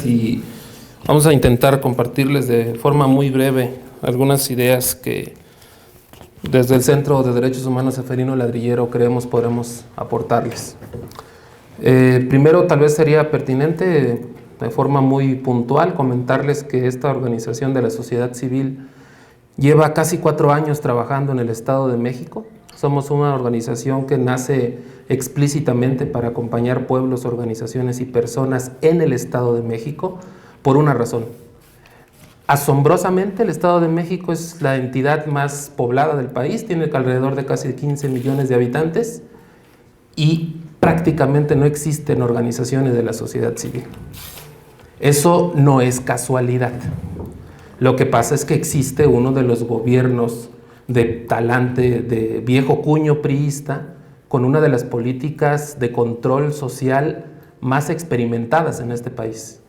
días y vamos a intentar compartirles de forma muy breve algunas ideas que desde el Centro de Derechos Humanos Ceferino Ladrillero creemos podremos aportarles. Primero, tal vez sería pertinente de forma muy puntual comentarles que esta organización de la sociedad civil lleva casi 4 años trabajando en el Estado de México. Somos una organización que nace explícitamente para acompañar pueblos, organizaciones y personas en el Estado de México por una razón. Asombrosamente, el Estado de México es la entidad más poblada del país, tiene alrededor de casi 15 millones de habitantes y prácticamente no existen organizaciones de la sociedad civil. Eso no es casualidad. Lo que pasa es que existe uno de los gobiernos de talante, de viejo cuño priista, con una de las políticas de control social más experimentadas en este país.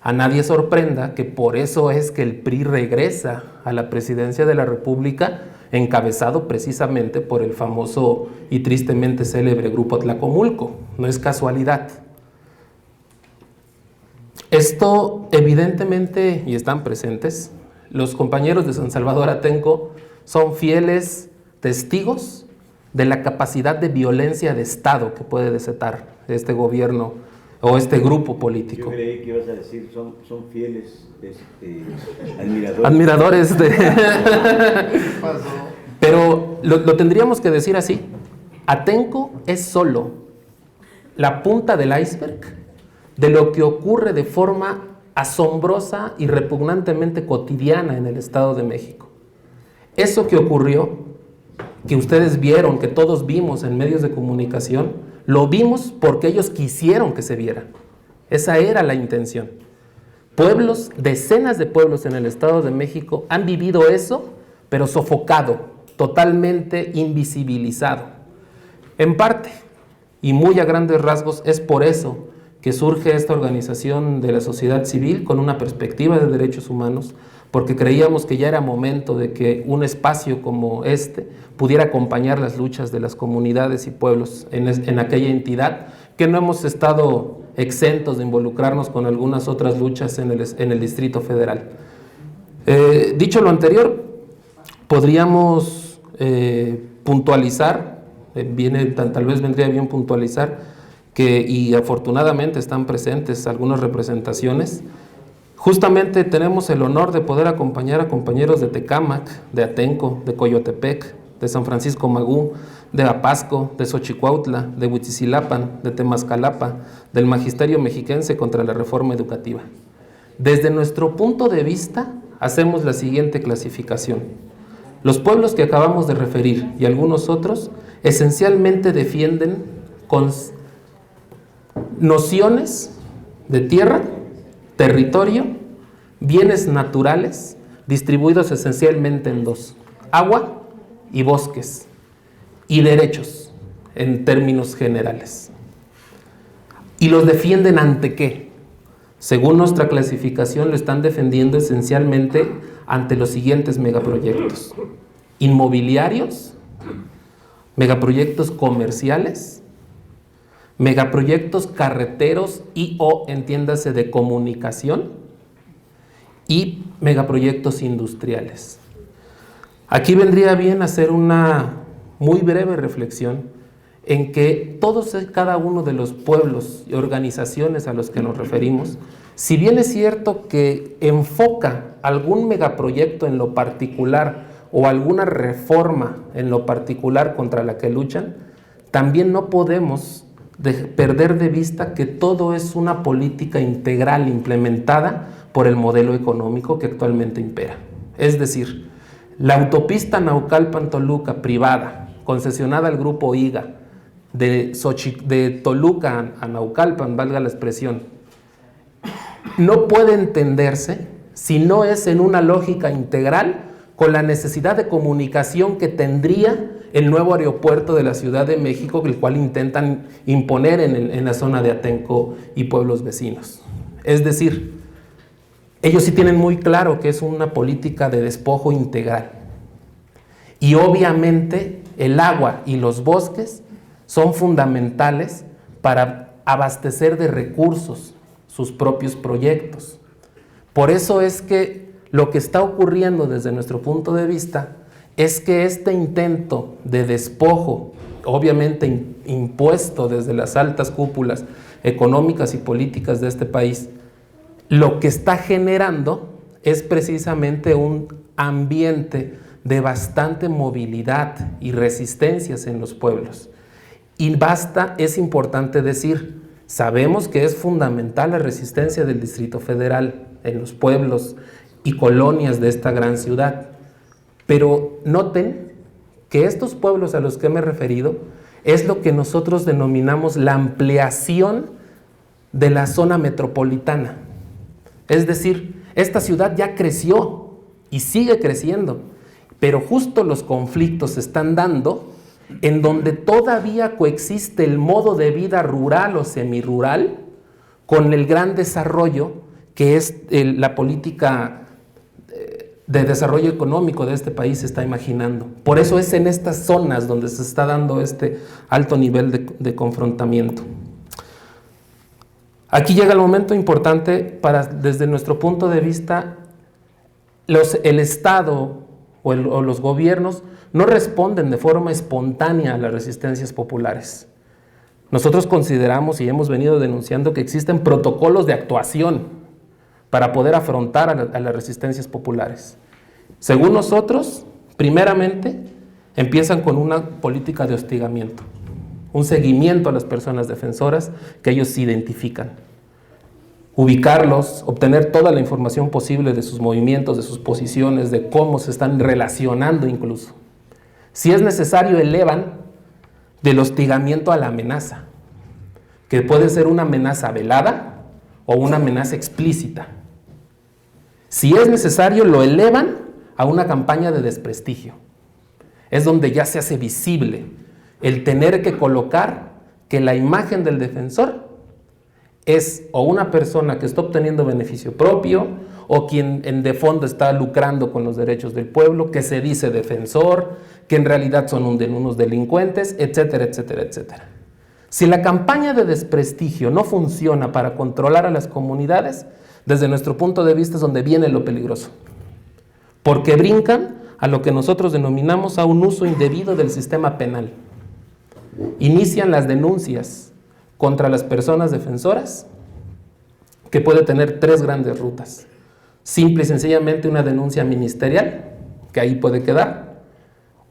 A nadie sorprenda que por eso es que el PRI regresa a la presidencia de la República, encabezado precisamente por el famoso y tristemente célebre Grupo Tlacomulco. No es casualidad. Esto evidentemente, y están presentes, los compañeros de San Salvador Atenco son fieles testigos de la capacidad de violencia de Estado que puede desatar este gobierno o este grupo político. Yo creí que ibas a decir, son fieles admiradores. Admiradores de... Pero lo tendríamos que decir así. Atenco es solo la punta del iceberg de lo que ocurre de forma asombrosa y repugnantemente cotidiana en el Estado de México. Eso que ocurrió, que ustedes vieron, que todos vimos en medios de comunicación, lo vimos porque ellos quisieron que se viera. Esa era la intención. Pueblos, decenas de pueblos en el Estado de México han vivido eso, pero sofocado, totalmente invisibilizado. En parte, y muy a grandes rasgos, es por eso que surge esta organización de la sociedad civil con una perspectiva de derechos humanos, porque creíamos que ya era momento de que un espacio como este pudiera acompañar las luchas de las comunidades y pueblos en aquella entidad, que no hemos estado exentos de involucrarnos con algunas otras luchas en el Distrito Federal. Dicho lo anterior, podríamos puntualizar, tal vez vendría bien puntualizar, y afortunadamente están presentes algunas representaciones. Justamente tenemos el honor de poder acompañar a compañeros de Tecámac, de Atenco, de Coyotepec, de San Francisco Magú, de Apasco, de Xochicuautla, de Huitzilapan, de Temascalapa, del Magisterio Mexiquense contra la Reforma Educativa. Desde nuestro punto de vista, hacemos la siguiente clasificación. Los pueblos que acabamos de referir y algunos otros, esencialmente defienden con nociones de tierra, territorio, bienes naturales, distribuidos esencialmente en dos: agua y bosques, y derechos en términos generales. ¿Y los defienden ante qué? Según nuestra clasificación, lo están defendiendo esencialmente ante los siguientes megaproyectos: inmobiliarios, megaproyectos comerciales, megaproyectos carreteros o entiéndase de comunicación, y megaproyectos industriales. Aquí vendría bien hacer una muy breve reflexión en que todos y cada uno de los pueblos y organizaciones a los que nos referimos, si bien es cierto que enfoca algún megaproyecto en lo particular o alguna reforma en lo particular contra la que luchan, también no podemos perder de vista que todo es una política integral implementada por el modelo económico que actualmente impera. Es decir, la autopista Naucalpan-Toluca privada, concesionada al grupo IGA, de Toluca a Naucalpan, valga la expresión, no puede entenderse si no es en una lógica integral con la necesidad de comunicación que tendría el nuevo aeropuerto de la Ciudad de México, el cual intentan imponer en la zona de Atenco y pueblos vecinos. Es decir, ellos sí tienen muy claro que es una política de despojo integral. Y obviamente el agua y los bosques son fundamentales para abastecer de recursos sus propios proyectos. Por eso es que lo que está ocurriendo desde nuestro punto de vista es que este intento de despojo, obviamente impuesto desde las altas cúpulas económicas y políticas de este país, lo que está generando es precisamente un ambiente de bastante movilidad y resistencias en los pueblos. Y es importante decir, sabemos que es fundamental la resistencia del Distrito Federal en los pueblos y colonias de esta gran ciudad, pero noten que estos pueblos a los que me he referido es lo que nosotros denominamos la ampliación de la zona metropolitana. Es decir, esta ciudad ya creció y sigue creciendo, pero justo los conflictos se están dando en donde todavía coexiste el modo de vida rural o semirural con el gran desarrollo que es la política de desarrollo económico de este país se está imaginando. Por eso es en estas zonas donde se está dando este alto nivel de confrontamiento. Aquí llega el momento importante para, desde nuestro punto de vista, el Estado o los gobiernos no responden de forma espontánea a las resistencias populares. Nosotros consideramos y hemos venido denunciando que existen protocolos de actuación para poder afrontar a las resistencias populares. Según nosotros, primeramente, empiezan con una política de hostigamiento, un seguimiento a las personas defensoras que ellos identifican, ubicarlos, obtener toda la información posible de sus movimientos, de sus posiciones, de cómo se están relacionando incluso. Si es necesario, elevan del hostigamiento a la amenaza, que puede ser una amenaza velada o una amenaza explícita. Si es necesario, lo elevan a una campaña de desprestigio. Es donde ya se hace visible el tener que colocar que la imagen del defensor es o una persona que está obteniendo beneficio propio o quien de fondo está lucrando con los derechos del pueblo, que se dice defensor, que en realidad son unos delincuentes, etcétera, etcétera, etcétera. Si la campaña de desprestigio no funciona para controlar a las comunidades, desde nuestro punto de vista es donde viene lo peligroso, porque brincan a lo que nosotros denominamos a un uso indebido del sistema penal. Inician las denuncias contra las personas defensoras, que puede tener 3 grandes rutas. Simple y sencillamente una denuncia ministerial, que ahí puede quedar,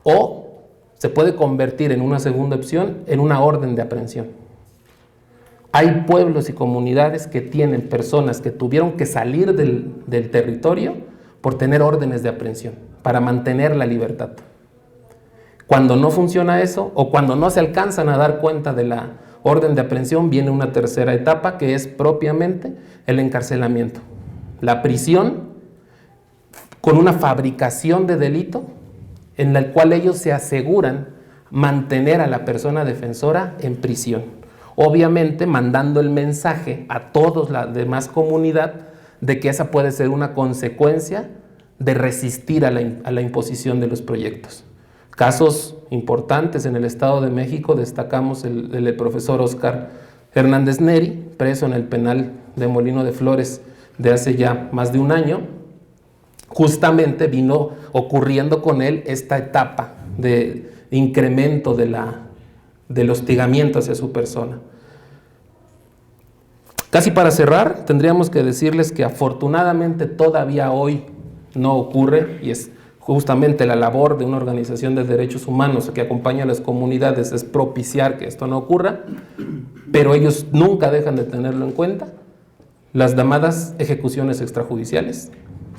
o se puede convertir en una segunda opción en una orden de aprehensión. Hay pueblos y comunidades que tienen personas que tuvieron que salir del territorio por tener órdenes de aprehensión, para mantener la libertad. Cuando no funciona eso, o cuando no se alcanzan a dar cuenta de la orden de aprehensión, viene una tercera etapa que es propiamente el encarcelamiento. La prisión con una fabricación de delito en la cual ellos se aseguran mantener a la persona defensora en prisión. Obviamente mandando el mensaje a toda la demás comunidad de que esa puede ser una consecuencia de resistir a la imposición de los proyectos. Casos importantes en el Estado de México, destacamos el del profesor Óscar Hernández Neri, preso en el penal de Molino de Flores de hace ya más de un año. Justamente vino ocurriendo con él esta etapa de incremento del hostigamiento hacia su persona. Casi para cerrar, tendríamos que decirles que afortunadamente todavía hoy no ocurre, y es justamente la labor de una organización de derechos humanos que acompaña a las comunidades es propiciar que esto no ocurra, pero ellos nunca dejan de tenerlo en cuenta, las llamadas ejecuciones extrajudiciales,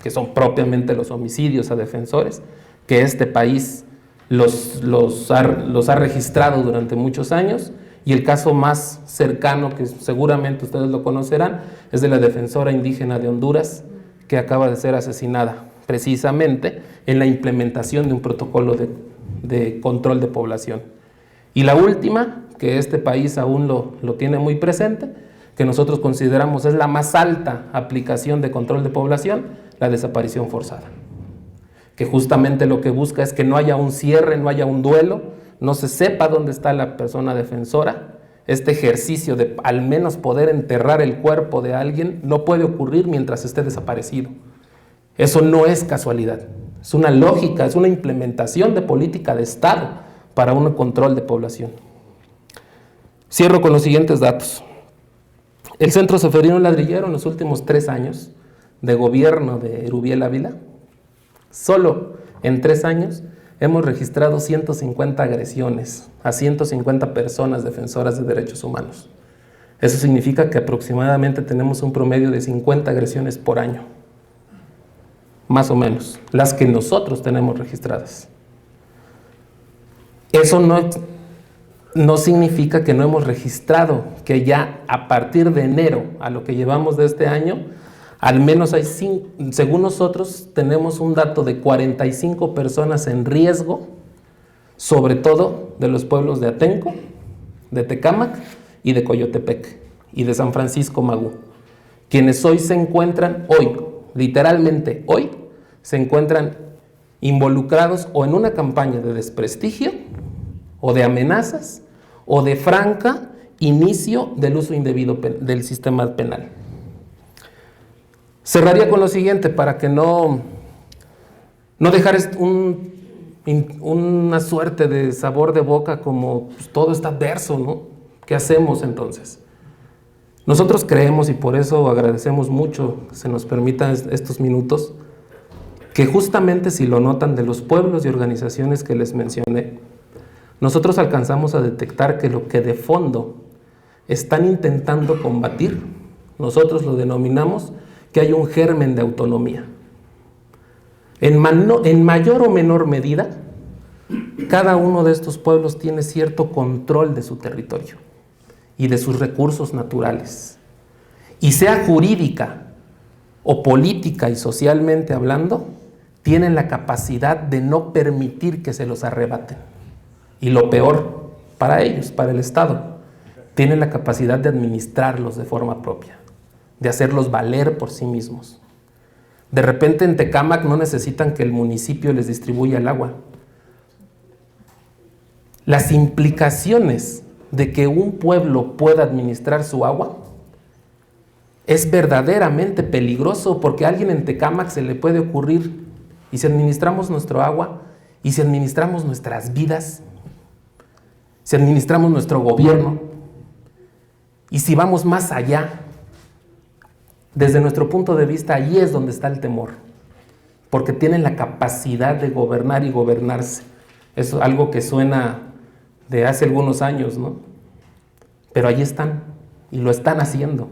que son propiamente los homicidios a defensores, que este país los ha registrado durante muchos años, y el caso más cercano, que seguramente ustedes lo conocerán, es de la defensora indígena de Honduras, que acaba de ser asesinada precisamente en la implementación de un protocolo de control de población. Y la última, que este país aún lo tiene muy presente, que nosotros consideramos es la más alta aplicación de control de población, la desaparición forzada, que justamente lo que busca es que no haya un cierre, no haya un duelo, no se sepa dónde está la persona defensora, este ejercicio de al menos poder enterrar el cuerpo de alguien, no puede ocurrir mientras esté desaparecido. Eso no es casualidad, es una lógica, es una implementación de política de Estado para un control de población. Cierro con los siguientes datos. El Centro Ceferino Ladrillero en los últimos 3 años de gobierno de Erubiel Ávila, solo en 3 años hemos registrado 150 agresiones a 150 personas defensoras de derechos humanos. Eso significa que aproximadamente tenemos un promedio de 50 agresiones por año, más o menos, las que nosotros tenemos registradas. Eso no significa que no hemos registrado, que ya a partir de enero a lo que llevamos de este año, al menos hay, según nosotros, tenemos un dato de 45 personas en riesgo, sobre todo de los pueblos de Atenco, de Tecámac y de Coyotepec y de San Francisco Magú, quienes hoy se encuentran, literalmente hoy, se encuentran involucrados o en una campaña de desprestigio o de amenazas o de franca inicio del uso indebido del sistema penal. Cerraría con lo siguiente para que no dejar una suerte de sabor de boca como pues, todo está adverso, ¿no? ¿Qué hacemos entonces? Nosotros creemos, y por eso agradecemos mucho que se nos permitan estos minutos, que justamente si lo notan de los pueblos y organizaciones que les mencioné, nosotros alcanzamos a detectar que lo que de fondo están intentando combatir, nosotros lo denominamos que hay un germen de autonomía. En mayor o menor medida, cada uno de estos pueblos tiene cierto control de su territorio y de sus recursos naturales. Y sea jurídica o política y socialmente hablando, tienen la capacidad de no permitir que se los arrebaten. Y lo peor, para ellos, para el Estado, tienen la capacidad de administrarlos de forma propia, de hacerlos valer por sí mismos. De repente en Tecámac no necesitan que el municipio les distribuya el agua. Las implicaciones de que un pueblo pueda administrar su agua es verdaderamente peligroso, porque a alguien en Tecámac se le puede ocurrir, y si administramos nuestro agua, y si administramos nuestras vidas, si administramos nuestro gobierno, y si vamos más allá, desde nuestro punto de vista, ahí es donde está el temor, porque tienen la capacidad de gobernar y gobernarse. Es algo que suena de hace algunos años, ¿no? Pero ahí están, y lo están haciendo.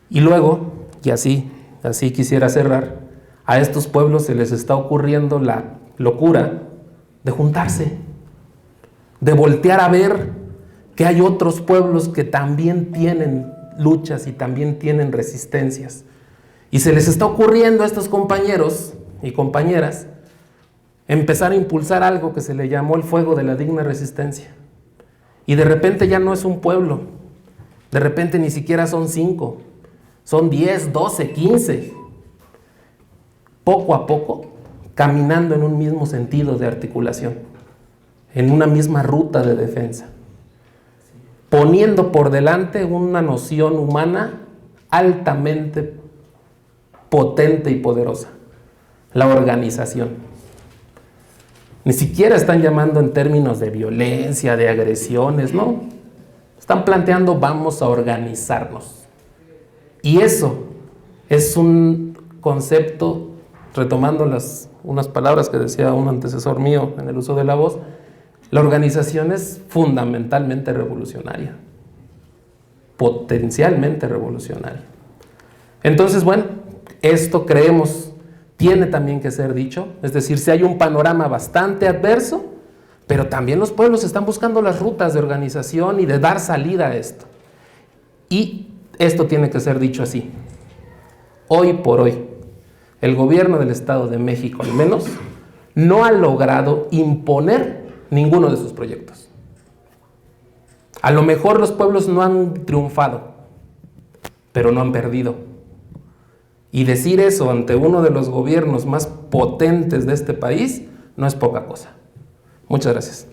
Y luego, y así quisiera cerrar, a estos pueblos se les está ocurriendo la locura de juntarse, de voltear a ver que hay otros pueblos que también tienen luchas y también tienen resistencias. Y se les está ocurriendo a estos compañeros y compañeras empezar a impulsar algo que se le llamó el fuego de la digna resistencia. Y de repente ya no es un pueblo, de repente ni siquiera son 5, son 10, 12, 15. Poco a poco, caminando en un mismo sentido de articulación, en una misma ruta de defensa, poniendo por delante una noción humana altamente potente y poderosa, la organización. Ni siquiera están llamando en términos de violencia, de agresiones, no. Están planteando vamos a organizarnos. Y eso es un concepto, retomando unas palabras que decía un antecesor mío en el uso de la voz, la organización es fundamentalmente revolucionaria, potencialmente revolucionaria. Entonces, bueno, esto creemos tiene también que ser dicho, es decir, si hay un panorama bastante adverso, pero también los pueblos están buscando las rutas de organización y de dar salida a esto. Y esto tiene que ser dicho así. Hoy por hoy, el gobierno del Estado de México, al menos, no ha logrado imponer ninguno de sus proyectos. A lo mejor los pueblos no han triunfado, pero no han perdido. Y decir eso ante uno de los gobiernos más potentes de este país no es poca cosa. Muchas gracias.